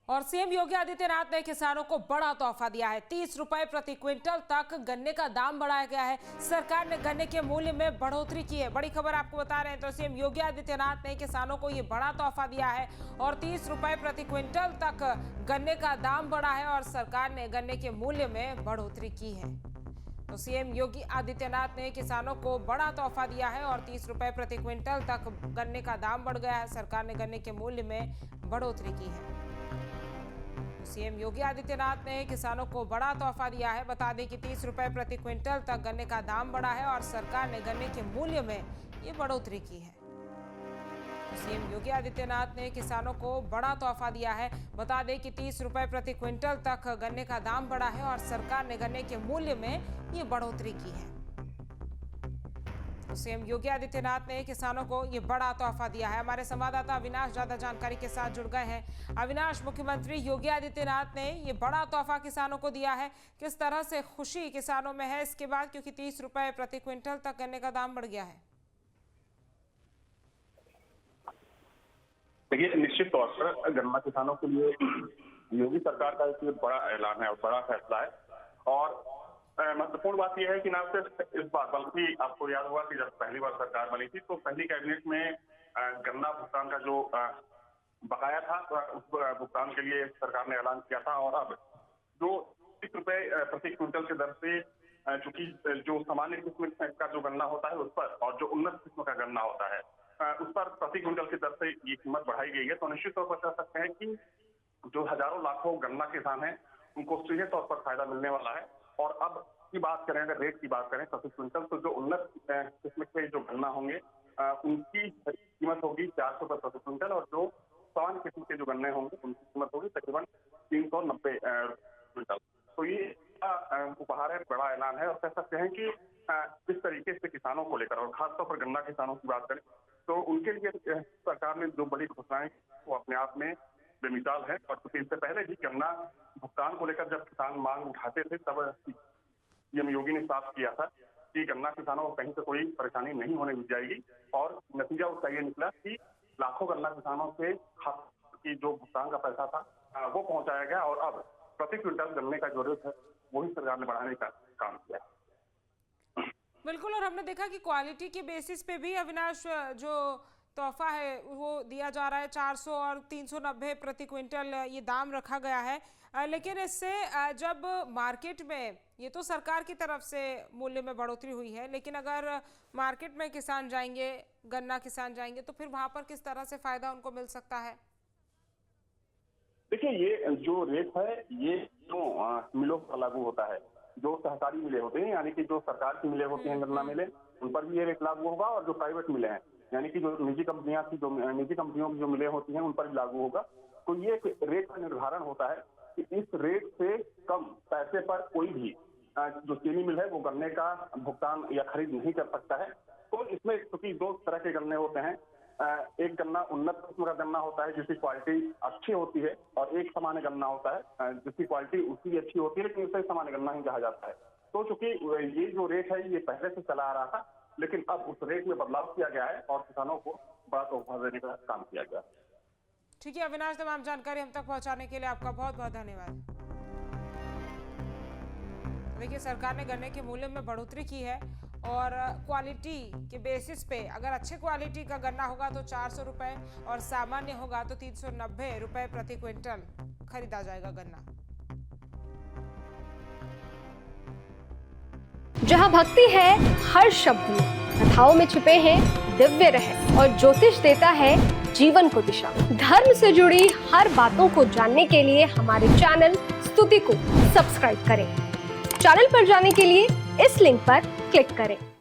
और सीएम योगी आदित्यनाथ ने किसानों को बड़ा तोहफा दिया है। 30 रुपए प्रति क्विंटल तक गन्ने का दाम बढ़ाया गया है। सरकार ने गन्ने के मूल्य में बढ़ोतरी की है। बड़ी खबर आपको बता रहे हैं। तो सीएम योगी आदित्यनाथ ने किसानों को ये बड़ा तोहफा दिया है और 30 रुपए प्रति क्विंटल तक गन्ने का दाम बढ़ा है और सरकार ने गन्ने के मूल्य में बढ़ोतरी की है। तो सीएम योगी आदित्यनाथ ने किसानों को बड़ा तोहफा दिया है और 30 रुपए प्रति क्विंटल तक गन्ने का दाम बढ़ गया है। सरकार ने गन्ने के मूल्य में बढ़ोतरी की है। सीएम योगी आदित्यनाथ ने किसानों को बड़ा तोहफा दिया है। बता दें कि 30 रुपए प्रति क्विंटल तक गन्ने का दाम बढ़ा है और सरकार ने गन्ने के मूल्य में ये बढ़ोतरी की है। सीएम योगी आदित्यनाथ ने किसानों को बड़ा तोहफा दिया है। बता दें कि 30 रुपए प्रति क्विंटल तक गन्ने का दाम बढ़ा है और सरकार ने गन्ने के मूल्य में ये बढ़ोतरी की है। सीएम योगी आदित्यनाथ ने किसानों को ये बड़ा तोहफा दिया है। हमारे संवाददाता अविनाश ज्यादा जानकारी के साथ जुड़ गए हैं। अविनाश, मुख्यमंत्री योगी आदित्यनाथ ने ये बड़ा तोहफा किसानों को दिया है, किस तरह से खुशी किसानों में है इसके बाद, क्योंकि 30 रुपए प्रति क्विंटल तक गन्ने का दाम बढ़ गया है? देखिए, निश्चित तौर पर गन्ना किसानों के लिए योगी सरकार का एक बड़ा ऐलान है और बड़ा फैसला है। और महत्वपूर्ण बात यह है कि न सिर्फ इस बार, बल्कि आपको याद होगा कि जब पहली बार सरकार बनी थी तो पहली कैबिनेट में गन्ना भुगतान का जो बकाया था उस भुगतान के लिए सरकार ने ऐलान किया था। और अब जो 30 रुपए प्रति क्विंटल की दर से, चूंकि जो सामान्य किस्म का जो गन्ना होता है उस पर और जो उन्नत किस्म का गन्ना होता है उस पर प्रति क्विंटल की दर से ये कीमत बढ़ाई गई है। तो निश्चित तौर पर कह सकते हैं कि जो हजारों लाखों गन्ना किसान हैं उनको सीधे तौर पर फायदा मिलने वाला है। और अब की बात करें, अगर रेट की बात करें प्रति क्विंटल, तो जो उन्नत किस्म के जो गन्ना होंगे उनकी कीमत होगी 400 रुपये प्रति क्विंटल और जो सामान्य किस्म के जो गन्ने होंगे उनकी कीमत होगी तकरीबन 390 क्विंटल। तो ये उपहार है, बड़ा ऐलान है। और कह सकते हैं कि किस तरीके से किसानों को लेकर, और खासतौर पर गन्ना किसानों की बात करें तो उनके लिए सरकार ने जो बड़ी घोषणाएं वो अपने आप में बेमिसाल है। और क्योंकि इससे पहले भी गन्ना भुगतान को लेकर जब किसान मांग उठाते थे तब सीएम योगी ने साफ किया था कि गन्ना किसानों को कहीं से कोई परेशानी नहीं होने दी जाएगी। और नतीजा उसका ये निकला कि लाखों गन्ना किसानों के खाते की जो भुगतान का पैसा था वो पहुंचाया गया। और अब प्रति क्विंटल गन्ने का जो रेट है वही सरकार ने बढ़ाने का काम किया। बिल्कुल, और हमने देखा कि क्वालिटी के बेसिस पे भी अविनाश जो तोहफा है वो दिया जा रहा है। 400 और 390 प्रति क्विंटल ये दाम रखा गया है। लेकिन इससे जब मार्केट में, ये तो सरकार की तरफ से मूल्य में बढ़ोतरी हुई है, लेकिन अगर मार्केट में किसान जाएंगे, गन्ना किसान जाएंगे, तो फिर वहां पर किस तरह से फायदा उनको मिल सकता है? देखिए, ये जो रेट है ये जो मिलों पर लागू होता है, जो सहकारी मिले होते हैं, यानी कि जो सरकार की मिले होती हैं गन्ना मिले, उन पर भी ये रेट लागू होगा। और जो प्राइवेट मिले हैं, यानी कि जो निजी कंपनियों की जो मिले होती हैं उन पर भी लागू होगा। तो ये रेट का निर्धारण होता है कि इस रेट से कम पैसे पर कोई भी जो चीनी मिल है वो गन्ने का भुगतान या खरीद नहीं कर सकता है। तो इसमें क्योंकि दो तरह के गन्ने होते हैं, एक गन्ना उन्नत किस्म का गन्ना होता है जिसकी क्वालिटी अच्छी होती है, और एक सामान्य गन्ना होता है जिसकी क्वालिटी उसकी अच्छी होती है लेकिन उसे सामान्य गन्ना ही कहा जाता है। तो चूंकि ये जो रेट है ये पहले से चला आ रहा था, लेकिन अब उस रेट में बदलाव किया गया है और किसानों को बड़ा तोहफा देने का काम किया गया। ठीक है अविनाश, तमाम जानकारी हम तक पहुंचाने के लिए आपका बहुत बहुत धन्यवाद। देखिए, सरकार ने गन्ने के मूल्य में बढ़ोतरी की है और क्वालिटी के बेसिस पे अगर अच्छे क्वालिटी का गन्ना होगा तो 400 रुपए और सामान्य होगा तो 390 रुपए प्रति क्विंटल खरीदा जाएगा गन्ना। जहां भक्ति है हर शब्द में, कथाओं में छुपे हैं दिव्य रहस्य और ज्योतिष देता है जीवन को दिशा। धर्म से जुड़ी हर बातों को जानने के लिए हमारे चैनल स्तुति को सब्सक्राइब करें। चैनल पर जाने के लिए इस लिंक पर क्लिक करें।